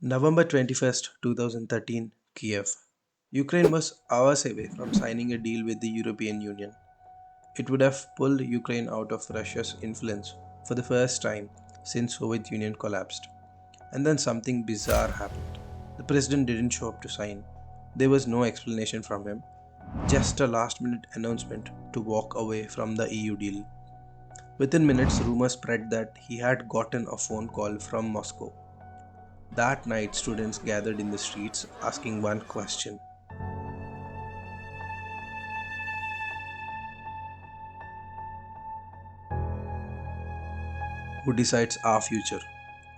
November 21st, 2013, Kiev. Ukraine was hours away from signing a deal with the European Union. It would have pulled Ukraine out of Russia's influence for the first time since Soviet Union collapsed. And then something bizarre happened. The president didn't show up to sign. There was no explanation from him, just a last-minute announcement to walk away from the EU deal. Within minutes, rumors spread that he had gotten a phone call from Moscow. That night, students gathered in the streets asking one question: who decides our future,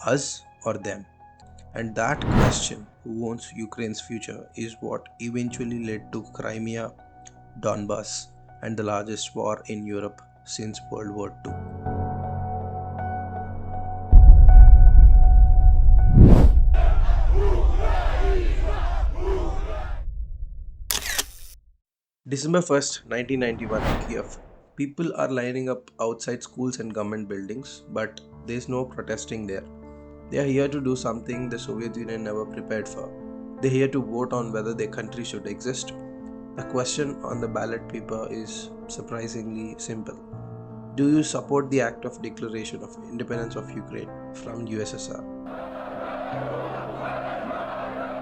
us or them? And that question, who owns Ukraine's future, is what eventually led to Crimea Donbas and the largest war in Europe since World War II. December 1st, 1991, Kiev. People are lining up outside schools and government buildings, but there's no protesting there. They are here to do something the Soviet Union never prepared for. They're here to vote on whether their country should exist. The question on the ballot paper is surprisingly simple. Do you support the act of declaration of independence of Ukraine from USSR?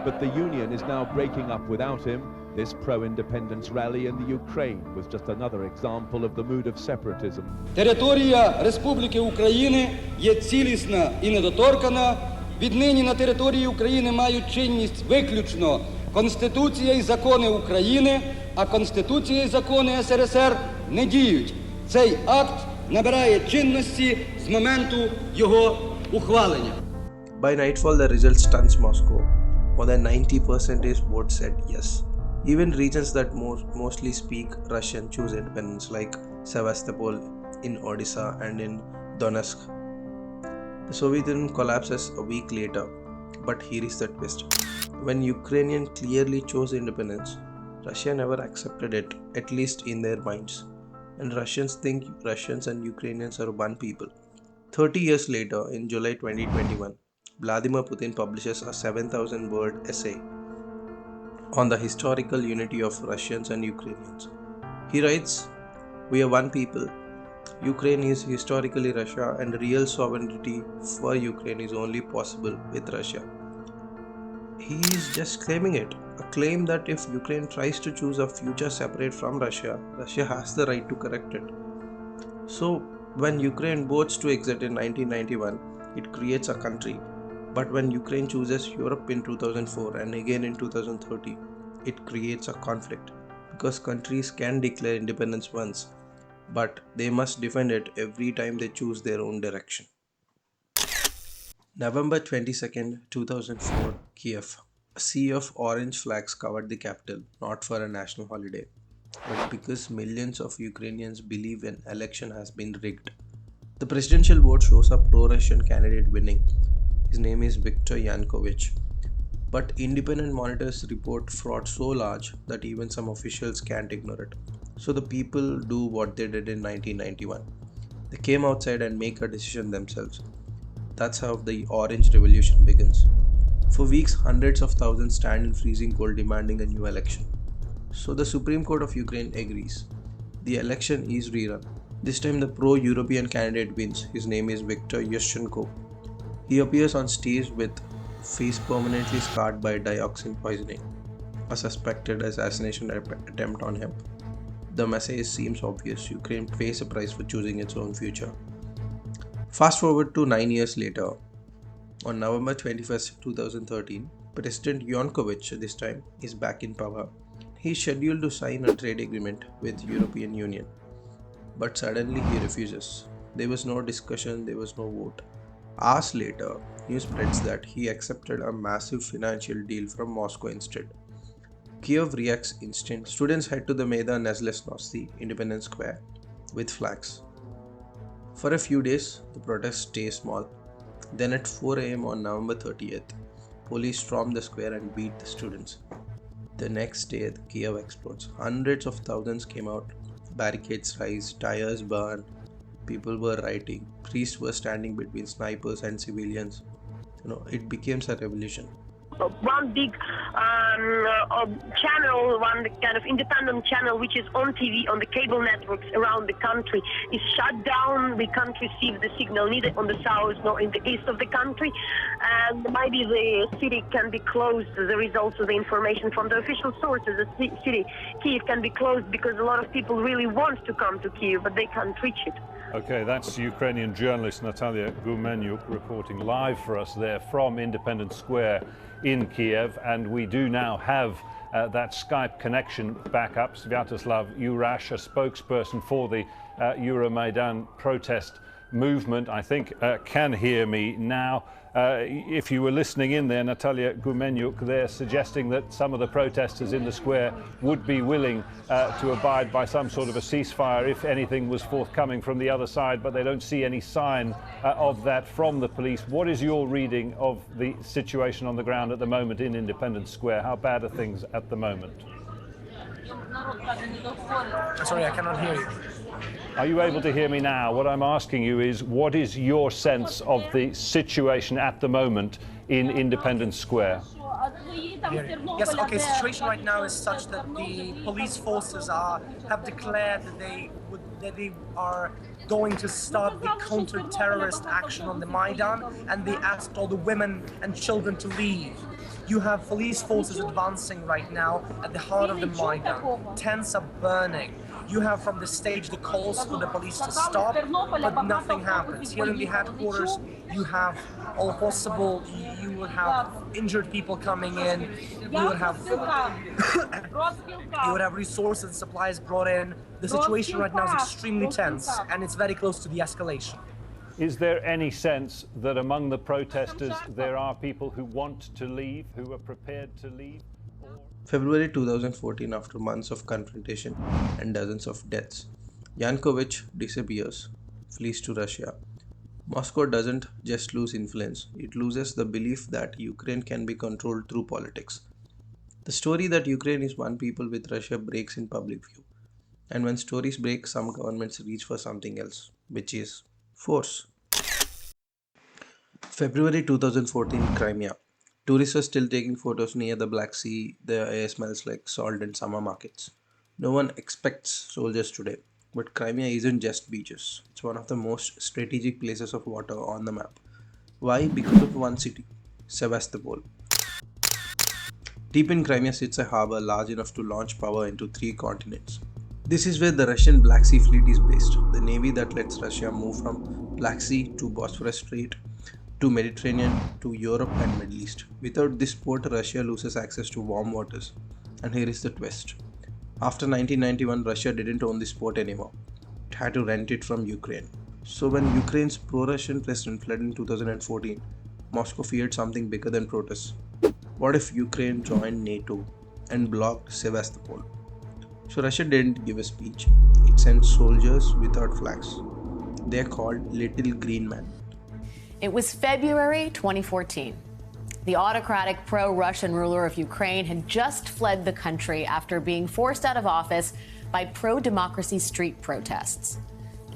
But the Union is now breaking up without him. This pro-independence rally in the Ukraine was just another example of the mood of separatism. Територія Республіки України є цілісна і недоторкана. Віднині на території України мають чинність виключно Конституція і закони України, а Конституція і закони СРСР не діють. Цей акт набирає чинності з моменту його ухвалення. By nightfall, the result stuns Moscow. More than 90% vote said yes. Even regions that mostly speak Russian choose independence, like Sevastopol in Odisha and in Donetsk. The Soviet Union collapses a week later, but here is the twist. When Ukrainians clearly chose independence, Russia never accepted it, at least in their minds. And Russians think Russians and Ukrainians are one people. 30 years later, in July 2021, Vladimir Putin publishes a 7,000-word essay on the historical unity of Russians and Ukrainians. He writes, "We are one people. Ukraine is historically Russia, and real sovereignty for Ukraine is only possible with Russia." He is just claiming it, a claim that if Ukraine tries to choose a future separate from Russia, Russia has the right to correct it. So, when Ukraine votes to exit in 1991, it creates a country. But when Ukraine chooses Europe in 2004 and again in 2030, it creates a conflict because countries can declare independence once, but they must defend it every time they choose their own direction. November 22nd, 2004, Kiev. A sea of orange flags covered the capital, not for a national holiday, but because millions of Ukrainians believe an election has been rigged. The presidential vote shows a pro-Russian candidate winning. His name is Viktor Yanukovych. But independent monitors report fraud so large that even some officials can't ignore it. So the people do what they did in 1991. They came outside and make a decision themselves. That's how the Orange Revolution begins. For weeks, hundreds of thousands stand in freezing cold demanding a new election. So the Supreme Court of Ukraine agrees. The election is rerun. This time the pro-European candidate wins. His name is Viktor Yushchenko. He appears on stage with face permanently scarred by dioxin poisoning, a suspected assassination attempt on him. The message seems obvious. Ukraine pays a price for choosing its own future. Fast forward to 9 years later. On November 21st, 2013, President Yanukovych this time is back in power. He is scheduled to sign a trade agreement with European Union. But suddenly he refuses. There was no discussion, there was no vote. Hours later, news spreads that he accepted a massive financial deal from Moscow instead. Kiev reacts instant. Students head to the Maidan Nezhlesnosti, Independence Square, with flags. For a few days, the protests stay small. Then at 4 a.m. on November 30th, police storm the square and beat the students. The next day, the Kiev explodes. Hundreds of thousands came out. Barricades rise, tires burn. People were rioting. Priests were standing between snipers and civilians. It became a revolution. One big channel, one kind of independent channel, which is on TV, on the cable networks around the country, is shut down. We can't receive the signal neither on the south nor in the east of the country. And maybe the city can be closed. There is also the information from the official sources. The city, Kiev, can be closed because a lot of people really want to come to Kiev, but they can't reach it. Okay, that's Ukrainian journalist Natalia Gumenyuk reporting live for us there from Independence Square in Kiev. And we do now have that Skype connection back up. Sviatoslav Urash, a spokesperson for the Euromaidan protest movement, I think can hear me now. If you were listening in there, Natalia Gumenyuk, they're suggesting that some of the protesters in the square would be willing to abide by some sort of a ceasefire if anything was forthcoming from the other side, but they don't see any sign of that from the police. What is your reading of the situation on the ground at the moment in Independence Square? How bad are things at the moment? Sorry, I cannot hear you. Are you able to hear me now? What I'm asking you is, what is your sense of the situation at the moment in Independence Square? Yes, okay, situation right now is such that the police forces have declared that they are going to start the counter-terrorist action on the Maidan, and they asked all the women and children to leave. You have police forces advancing right now at the heart of the Maidan. Tents are burning. You have from the stage the calls for the police to stop, but nothing happens. Here in the headquarters, you have all possible, you will have injured people coming in, you would have resources and supplies brought in. The situation right now is extremely tense, and it's very close to the escalation. Is there any sense that among the protesters there are people who want to leave, who are prepared to leave? February 2014, after months of confrontation and dozens of deaths, Yanukovych disappears, flees to Russia. Moscow doesn't just lose influence, it loses the belief that Ukraine can be controlled through politics. The story that Ukraine is one people with Russia breaks in public view. And when stories break, some governments reach for something else, which is force. February 2014, Crimea. Tourists are still taking photos near the Black Sea. The air smells like salt in summer markets. No one expects soldiers today. But Crimea isn't just beaches. It's one of the most strategic places of water on the map. Why? Because of one city, Sevastopol. Deep in Crimea sits a harbor large enough to launch power into 3 continents. This is where the Russian Black Sea Fleet is based, the navy that lets Russia move from Black Sea to Bosphorus Strait to Mediterranean to Europe and Middle East. Without this port, Russia loses access to warm waters. And here is the twist. After 1991, Russia didn't own this port anymore. It had to rent it from Ukraine. So when Ukraine's pro-Russian president fled in 2014, Moscow feared something bigger than protests. What if Ukraine joined NATO and blocked Sevastopol? So Russia didn't give a speech. It sent soldiers without flags. They are called Little Green Men. It was February 2014. The autocratic pro-Russian ruler of Ukraine had just fled the country after being forced out of office by pro-democracy street protests.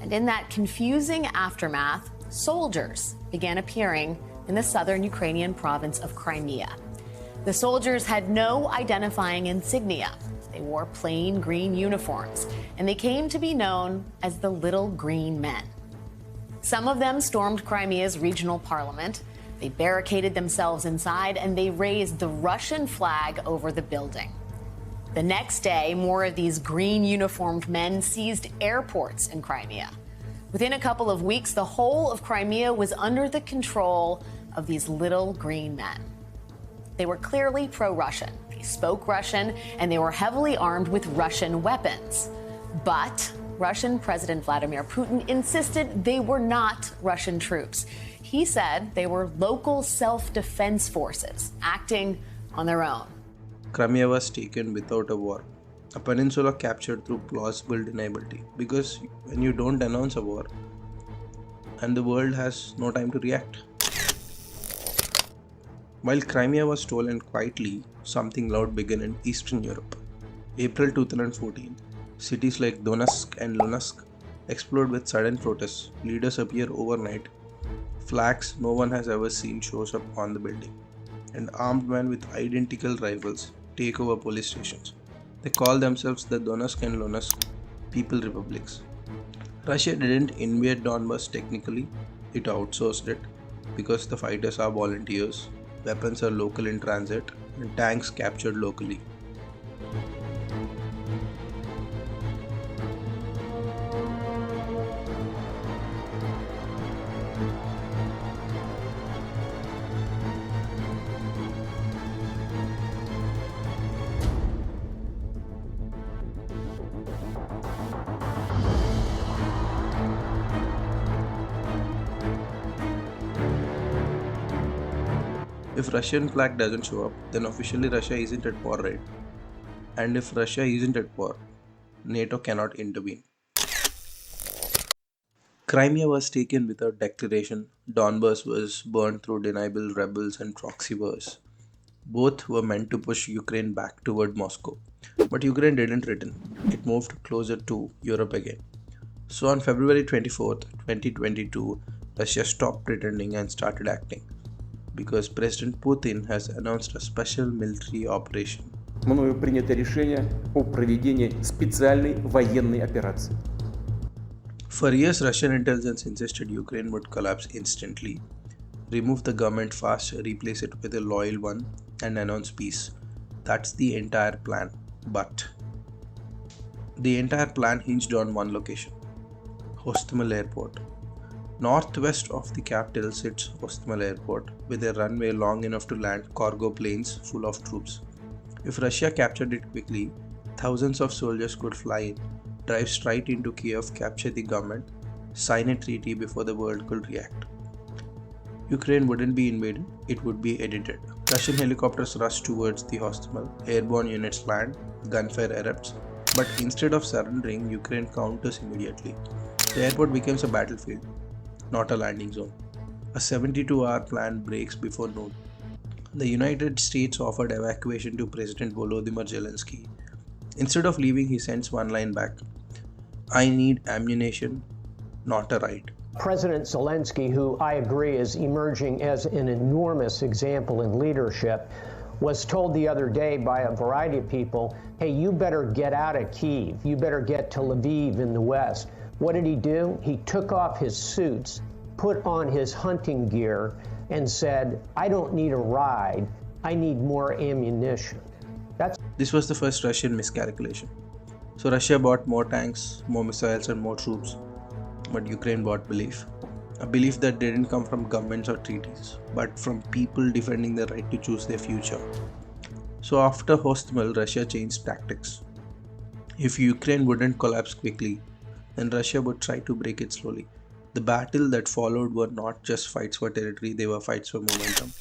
And in that confusing aftermath, soldiers began appearing in the southern Ukrainian province of Crimea. The soldiers had no identifying insignia. They wore plain green uniforms, and they came to be known as the Little Green Men. Some of them stormed Crimea's regional parliament. They barricaded themselves inside, and they raised the Russian flag over the building. The next day, more of these green uniformed men seized airports in Crimea. Within a couple of weeks, the whole of Crimea was under the control of these Little Green Men. They were clearly pro-Russian. They spoke Russian, and they were heavily armed with Russian weapons. But Russian President Vladimir Putin insisted they were not Russian troops. He said they were local self-defense forces acting on their own. Crimea was taken without a war, a peninsula captured through plausible deniability, because when you don't announce a war, and the world has no time to react. While Crimea was stolen quietly, something loud began in Eastern Europe. April 2014, cities like Donetsk and Luhansk explode with sudden protests. Leaders appear overnight. Flags no one has ever seen shows up on the building, and armed men with identical rifles take over police stations. They call themselves the Donetsk and Luhansk People Republics. Russia didn't invade Donbas technically, it outsourced it because the fighters are volunteers, weapons are local in transit, and tanks captured locally. If Russian flag doesn't show up, then officially Russia isn't at war, right? And if Russia isn't at war, NATO cannot intervene. Crimea was taken without declaration, Donbas was burned through deniable rebels and proxy wars. Both were meant to push Ukraine back toward Moscow. But Ukraine didn't return, it moved closer to Europe again. So on February 24th, 2022, Russia stopped pretending and started acting. Because President Putin has announced a special military operation. Мною принято решение о проведении специальной военной операции. For years, Russian intelligence insisted Ukraine would collapse instantly, remove the government fast, replace it with a loyal one, and announce peace. That's the entire plan. But the entire plan hinged on one location: Hostomel Airport. Northwest of the capital sits Hostomel Airport, with a runway long enough to land cargo planes full of troops. If Russia captured it quickly, thousands of soldiers could fly in, drive straight into Kiev, capture the government, sign a treaty before the world could react. Ukraine wouldn't be invaded, it would be edited. Russian helicopters rush towards the Hostomel, airborne units land, gunfire erupts, but instead of surrendering, Ukraine counters immediately. The airport becomes a battlefield, not a landing zone. A 72-hour plan breaks before noon. The United States offered evacuation to President Volodymyr Zelensky. Instead of leaving, he sends one line back: "I need ammunition, not a ride." President Zelensky, who I agree is emerging as an enormous example in leadership, was told the other day by a variety of people, hey, you better get out of Kyiv, you better get to Lviv in the west. What did he do? He took off his suits, put on his hunting gear, and said, I don't need a ride, I need more ammunition. This was the first Russian miscalculation. So Russia bought more tanks, more missiles, and more troops. But Ukraine bought belief. A belief that didn't come from governments or treaties, but from people defending their right to choose their future. So after Hostomel, Russia changed tactics. If Ukraine wouldn't collapse quickly, then Russia would try to break it slowly. The battle that followed were not just fights for territory, they were fights for momentum.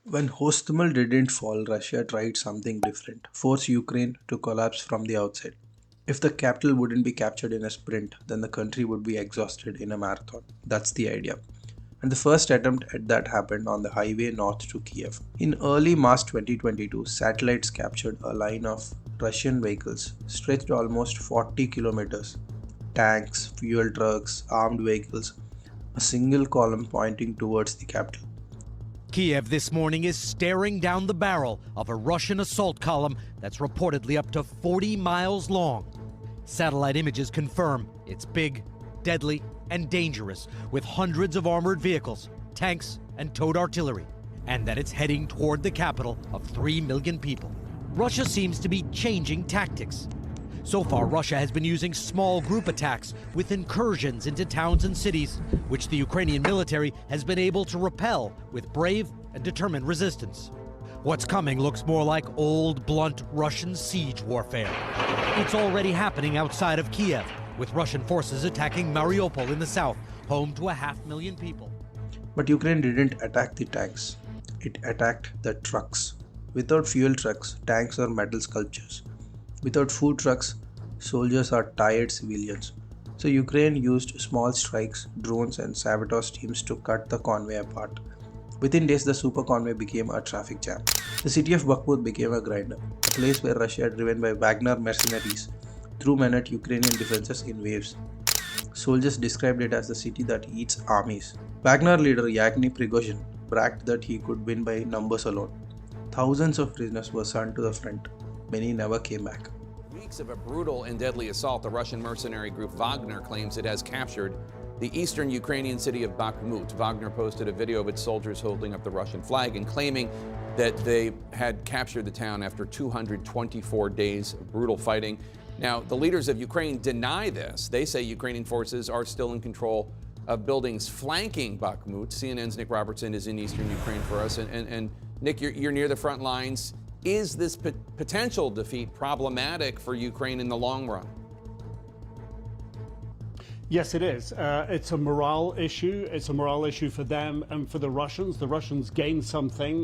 When Hostomel didn't fall, Russia tried something different: force Ukraine to collapse from the outside. If the capital wouldn't be captured in a sprint, then the country would be exhausted in a marathon. That's the idea. And the first attempt at that happened on the highway north to Kiev. In early March 2022, satellites captured a line of Russian vehicles stretched almost 40 kilometers. Tanks, fuel trucks, armed vehicles, a single column pointing towards the capital. Kiev this morning is staring down the barrel of a Russian assault column that's reportedly up to 40 miles long. Satellite images confirm it's big, deadly, and dangerous, with hundreds of armored vehicles, tanks, and towed artillery, and that it's heading toward the capital of 3 million people. Russia seems to be changing tactics. So far, Russia has been using small group attacks with incursions into towns and cities, which the Ukrainian military has been able to repel with brave and determined resistance. What's coming looks more like old, blunt Russian siege warfare. It's already happening outside of Kiev, with Russian forces attacking Mariupol in the south, home to 500,000 people. But Ukraine didn't attack the tanks, it attacked the trucks. Without fuel trucks, tanks are metal sculptures. Without food trucks, soldiers are tired civilians. So Ukraine used small strikes, drones, and sabotage teams to cut the convoy apart. Within days, the super convoy became a traffic jam. The city of Bakhmut became a grinder, a place where Russia, driven by Wagner mercenaries, threw men at Ukrainian defenses in waves. Soldiers described it as the city that eats armies. Wagner leader Yevgeny Prigozhin bragged that he could win by numbers alone. Thousands of prisoners were sent to the front. Many never came back. Weeks of a brutal and deadly assault, the Russian mercenary group Wagner claims it has captured the eastern Ukrainian city of Bakhmut. Wagner posted a video of its soldiers holding up the Russian flag and claiming that they had captured the town after 224 days of brutal fighting. Now, the leaders of Ukraine deny this. They say Ukrainian forces are still in control of buildings flanking Bakhmut. CNN's Nick Robertson is in eastern Ukraine for us. And Nick, you're near the front lines. Is this potential defeat problematic for Ukraine in the long run? Yes, it is. It's a morale issue. It's a morale issue for them and for the Russians. The Russians gained something.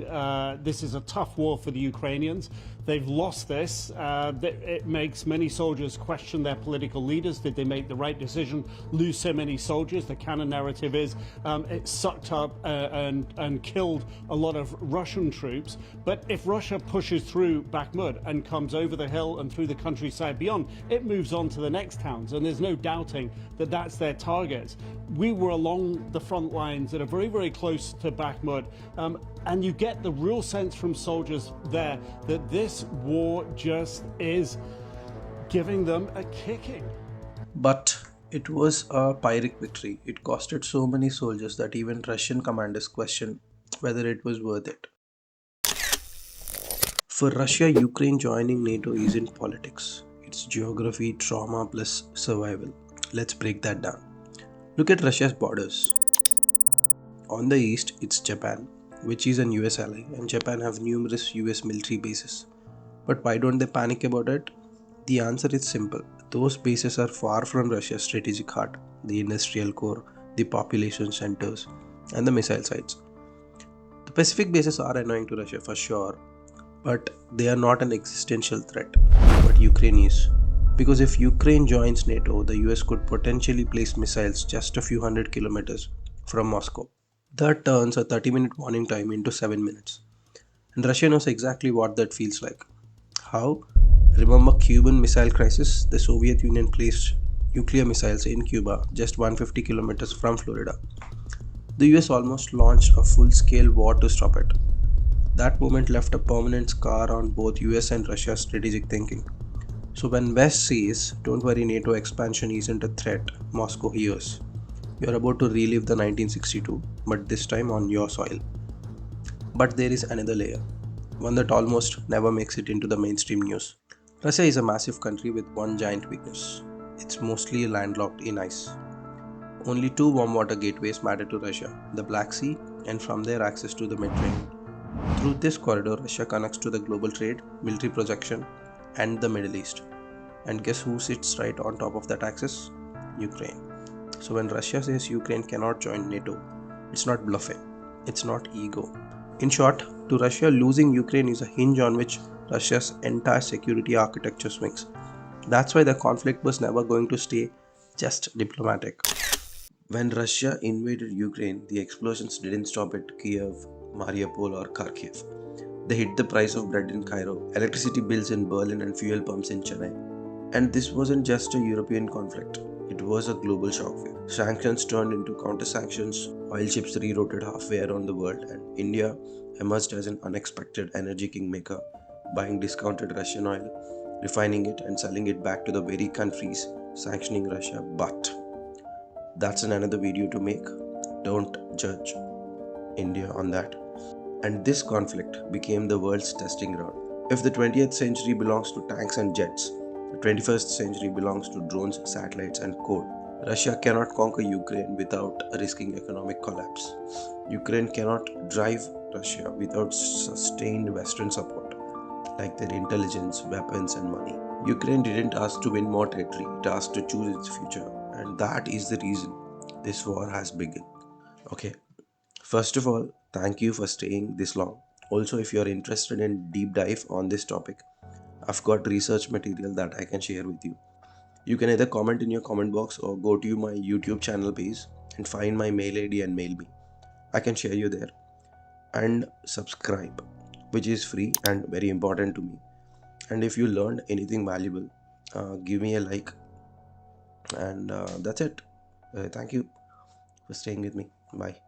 This is a tough war for the Ukrainians. They've lost this. It makes many soldiers question their political leaders. Did they make the right decision? Lose so many soldiers? The canon narrative is it sucked up and killed a lot of Russian troops. But if Russia pushes through Bakhmut and comes over the hill and through the countryside beyond, it moves on to the next towns. And there's no doubting that that's their target. We were along the front lines that are very, very close to Bakhmut. And you get the real sense from soldiers there that this war just is giving them a kicking. But it was a Pyrrhic victory. It costed so many soldiers that even Russian commanders questioned whether it was worth it. For Russia, Ukraine joining NATO isn't politics. It's geography, trauma plus survival. Let's break that down. Look at Russia's borders. On the east, it's Japan, which is an US ally, and Japan have numerous US military bases. But why don't they panic about it? The answer is simple. Those bases are far from Russia's strategic heart, the industrial core, the population centers, and the missile sites. The Pacific bases are annoying to Russia for sure, but they are not an existential threat. But Ukraine is. Because if Ukraine joins NATO, the US could potentially place missiles just a few hundred kilometers from Moscow. That turns a 30-minute warning time into 7 minutes. And Russia knows exactly what that feels like. How? Remember Cuban Missile Crisis? The Soviet Union placed nuclear missiles in Cuba, just 150 kilometers from Florida. The US almost launched a full-scale war to stop it. That moment left a permanent scar on both US and Russia's strategic thinking. So when West says, don't worry, NATO expansion isn't a threat, Moscow hears. You're about to relive the 1962, but this time on your soil. But there is another layer, one that almost never makes it into the mainstream news. Russia is a massive country with one giant weakness. It's mostly landlocked in ice. Only two warm water gateways matter to Russia, the Black Sea and from there access to the Mediterranean. Through this corridor, Russia connects to the global trade, military projection, and the Middle East. And guess who sits right on top of that axis? Ukraine. So when Russia says Ukraine cannot join NATO, it's not bluffing, it's not ego. In short, to Russia, losing Ukraine is a hinge on which Russia's entire security architecture swings. That's why the conflict was never going to stay just diplomatic. When Russia invaded Ukraine, the explosions didn't stop at Kiev, Mariupol or Kharkiv. They hit the price of bread in Cairo, electricity bills in Berlin and fuel pumps in Chennai. And this wasn't just a European conflict, it was a global shockwave. Sanctions turned into counter-sanctions, oil ships rerouted halfway around the world, and India emerged as an unexpected energy kingmaker, buying discounted Russian oil, refining it and selling it back to the very countries sanctioning Russia. But that's another video to make. Don't judge India on that. And this conflict became the world's testing ground. If the 20th century belongs to tanks and jets, the 21st century belongs to drones, satellites, and code. Russia cannot conquer Ukraine without risking economic collapse. Ukraine cannot drive Russia without sustained Western support, like their intelligence, weapons, and money. Ukraine didn't ask to win more territory, it asked to choose its future. And that is the reason this war has begun. Okay, first of all, thank you for staying this long. Also, if you're interested in deep dive on this topic, I've got research material that I can share with you. You can either comment in your comment box or go to my YouTube channel page and find my mail ID and mail me. I can share you there. And subscribe, which is free and very important to me. And if you learned anything valuable, give me a like. And that's it. Thank you for staying with me. Bye.